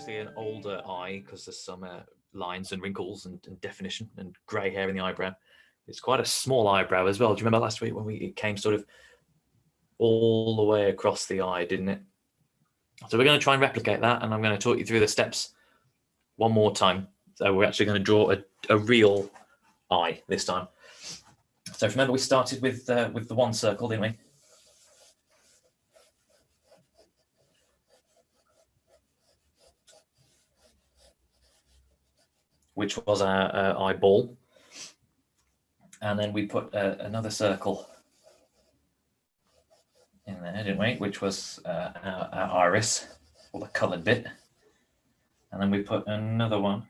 obviously an older eye because there's some lines and wrinkles and definition and grey hair in the eyebrow. It's quite a small eyebrow as well. Do you remember last week when it came sort of all the way across the eye, didn't it? So we're going to try and replicate that, and I'm going to talk you through the steps one more time. So we're actually going to draw a real eye this time. So remember we started with the one circle, didn't we? Which was our eyeball. And then we put another circle in there, didn't we? Which was our iris, or the coloured bit. And then we put another one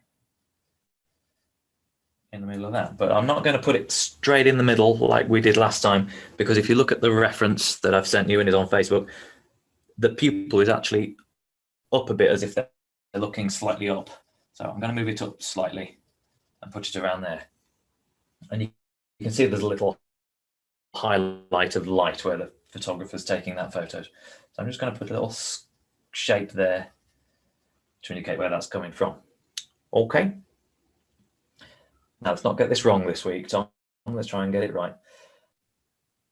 in the middle of that. But I'm not going to put it straight in the middle like we did last time, because if you look at the reference that I've sent you and is on Facebook, the pupil is actually up a bit as if they're looking slightly up. So I'm going to move it up slightly and put it around there. And you can see there's a little highlight of light where the photographer's taking that photo. So I'm just going to put a little shape there to indicate where that's coming from. Okay. Now let's not get this wrong this week, Tom. Let's try and get it right.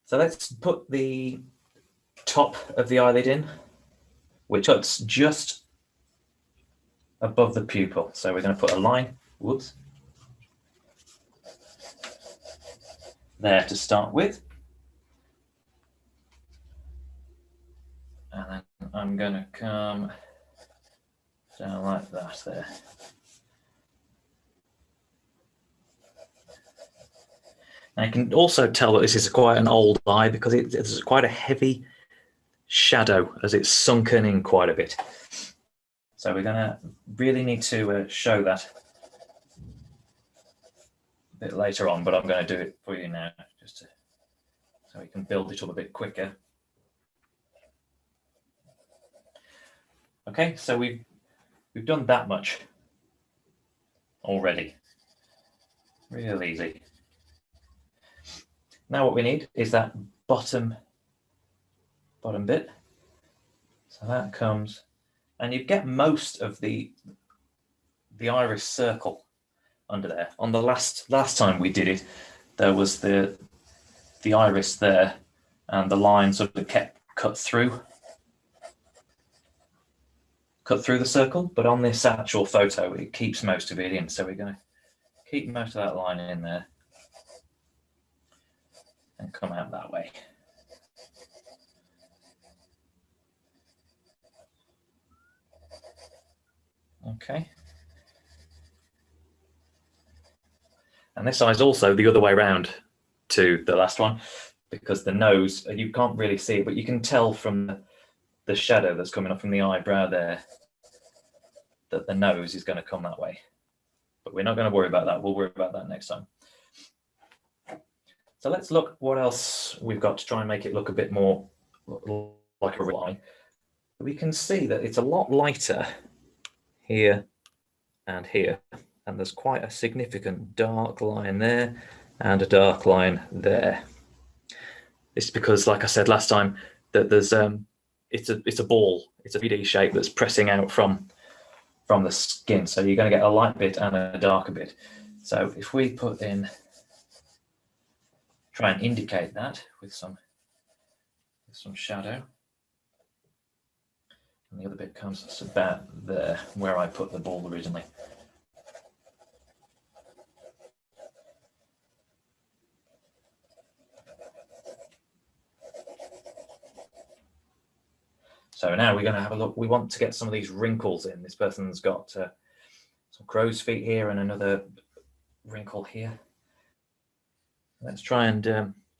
So let's put the top of the eyelid in, which cuts just above the pupil. So we're going to put a line, whoops, there to start with. And then I'm going to come down like that there. Now you can also tell that this is quite an old eye because it's quite a heavy shadow as it's sunken in quite a bit. So we're going to really need to show that a bit later on, but I'm going to do it for you now just so we can build it up a bit quicker. Okay, so we've done that much already. Real easy. Now what we need is that bottom bit. So that comes, and you get most of the iris circle under there. On the last time we did it, there was the iris there, and the line sort of kept cut through the circle. But on this actual photo, it keeps most of it in. So we're going to keep most of that line in there and come out that way. Okay. And this eye is also the other way around to the last one, because the nose, you can't really see it, but you can tell from the shadow that's coming up from the eyebrow there that the nose is going to come that way. But we're not going to worry about that. We'll worry about that next time. So let's look what else we've got to try and make it look a bit more like a real eye. We can see that it's a lot lighter here and here, and there's quite a significant dark line there and a dark line there. This is because, like I said last time, that there's it's a ball, it's a 3D shape that's pressing out from the skin, so you're going to get a light bit and a darker bit. So if we put in, try and indicate that with some shadow. And the other bit comes about there, where I put the ball originally. So now we're going to have a look. We want to get some of these wrinkles in. This person's got some crow's feet here and another wrinkle here. Let's try and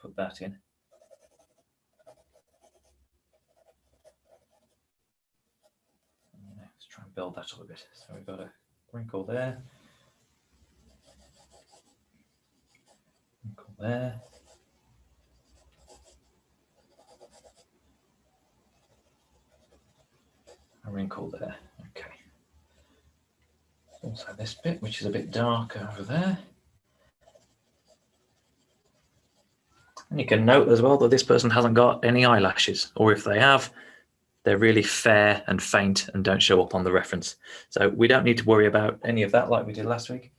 put that in. Let's try and build that up a bit. So we've got a wrinkle there. Wrinkle there. A wrinkle there. Okay. Also this bit, which is a bit darker over there. And you can note as well that this person hasn't got any eyelashes, or if they have, they're really fair and faint and don't show up on the reference. So we don't need to worry about any of that like we did last week.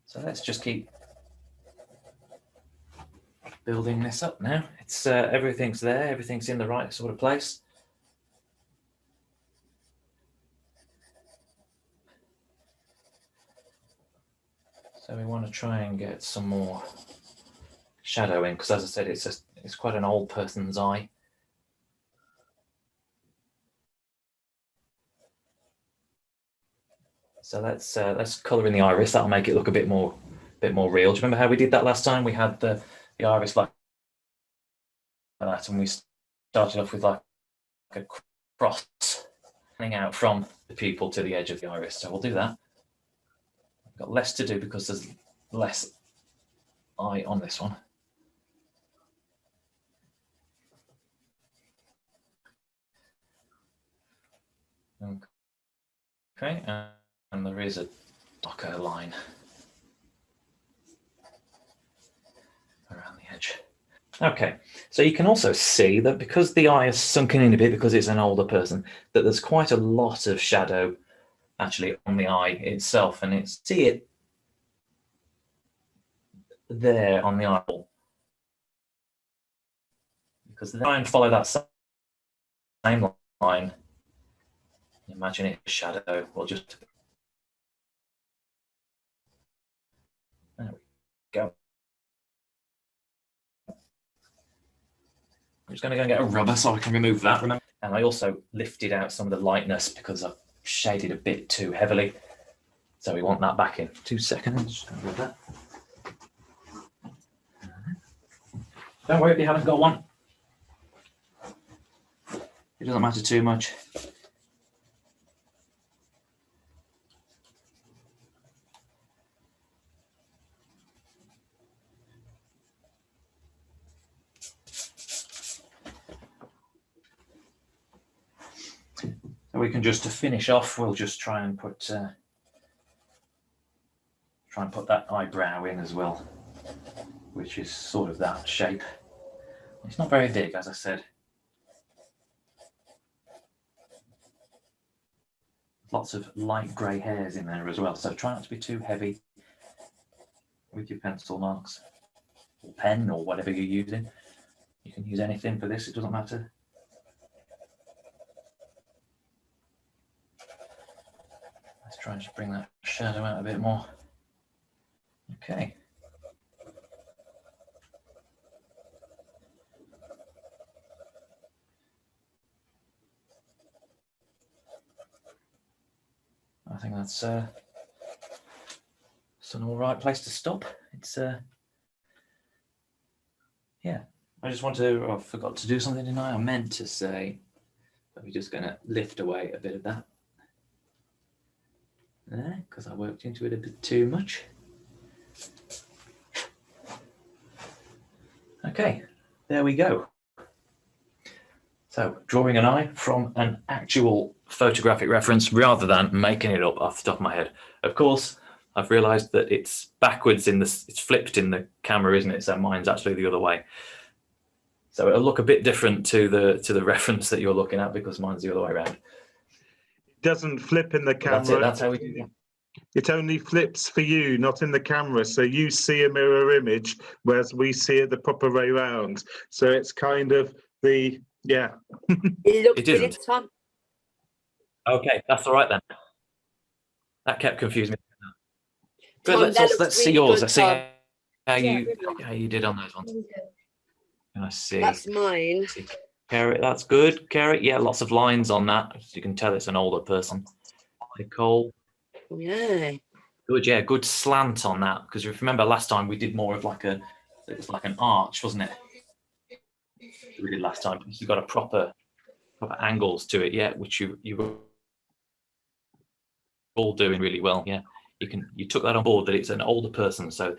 So let's just keep building this up now. It's everything's there, everything's in the right sort of place. So we want to try and get some more shadow in, because as I said, it's quite an old person's eye. So let's colour in the iris. That'll make it look a bit more real. Do you remember how we did that last time? We had the iris like that, and we started off with like a cross running out from the pupil to the edge of the iris. So we'll do that. We've got less to do because there's less eye on this one. Okay, and there is a darker line around the edge. Okay, so you can also see that because the eye is sunken in a bit because it's an older person, that there's quite a lot of shadow actually on the eye itself, and see it there on the eyeball. Because try and follow that same line. Imagine it shadow. We'll just there we go. I'm just going to go and get a rubber so I can remove that. Remember, and I also lifted out some of the lightness because I've shaded a bit too heavily. So we want that back in. 2 seconds. That. Don't worry if you haven't got one. It doesn't matter too much. So we can just, to finish off, we'll just try and put that eyebrow in as well, which is sort of that shape. It's not very big, as I said. Lots of light grey hairs in there as well, so try not to be too heavy with your pencil marks or pen or whatever you're using. You can use anything for this, it doesn't matter. Let's try and just bring that shadow out a bit more. Okay. I think that's an all right place to stop. It's yeah. I just want to. I forgot to do something tonight. I meant to say that we're just going to lift away a bit of that there because I worked into it a bit too much. Okay, there we go. So drawing an eye from an actual photographic reference rather than making it up off the top of my head. Of course, I've realized that it's backwards it's flipped in the camera, isn't it? So mine's actually the other way. So it'll look a bit different to the reference that you're looking at because mine's the other way around. It doesn't flip in the camera. That's it, that's how we do it. It only flips for you, not in the camera. So you see a mirror image, whereas we see it the proper way round. So it's kind of the, yeah. It isn't. Okay, that's all right then. That kept confusing me. Good, Tom, let's see yours. good, Let's see Tom. how you did on those ones. Can I see? That's mine. Carrot, that's good. Carrot, yeah, lots of lines on that. So you can tell it's an older person. Nicole. Yeah. Good, yeah, good slant on that. Because if you remember last time we did more of it was like an arch, wasn't it? We did last time. You got a proper angles to it, yeah, which you were all doing really well. Yeah, you took that on board that it's an older person, so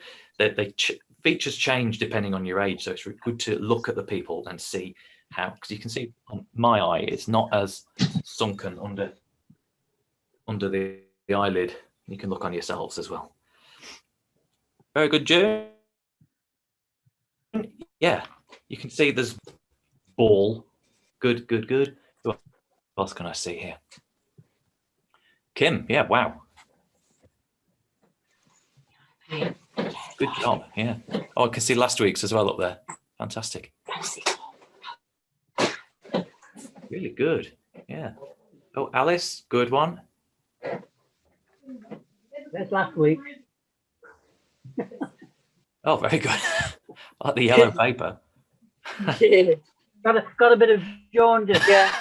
features change depending on your age. So it's good to look at the people and see how, because you can see on my eye, it's not as sunken under the eyelid. You can look on yourselves as well. Very good, June. Yeah, you can see there's ball. Good, good, good. Who else can I see here? Kim, yeah, wow. Good job, yeah. Oh, I can see last week's as well up there. Fantastic. Really good, yeah. Oh, Alice, good one. That's last week. Oh, very good. I like the yellow paper. Yeah. Got a bit of jaundice. Yeah.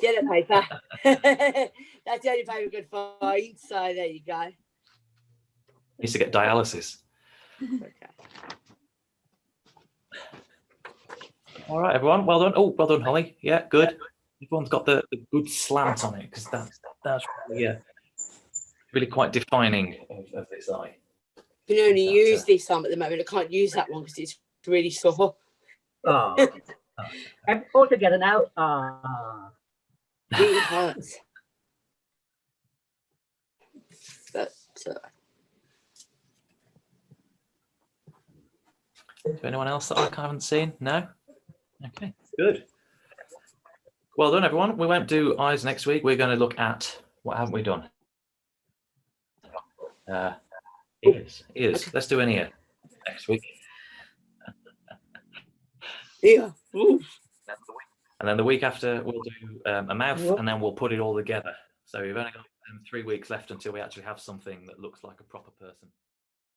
Yellow paper. That's the only paper we could find. So there you go. Needs to get dialysis. Okay. All right, everyone. Well done. Oh, well done, Holly. Yeah, good. Everyone's got the good slant on it because that's really, really quite defining of this eye. You can only That's, use this arm at the moment. I can't use that one because it's really sore. Oh. All together now. Ah. It hurts. But, Is there anyone else that I haven't seen? No? Okay, good. Well done, everyone. We won't do eyes next week. We're going to look at, what haven't we done? Ears. Ears. Let's do an ear next week. yeah. Ooh. And then the week after, we'll do a mouth, and then we'll put it all together. So we've only got 3 weeks left until we actually have something that looks like a proper person.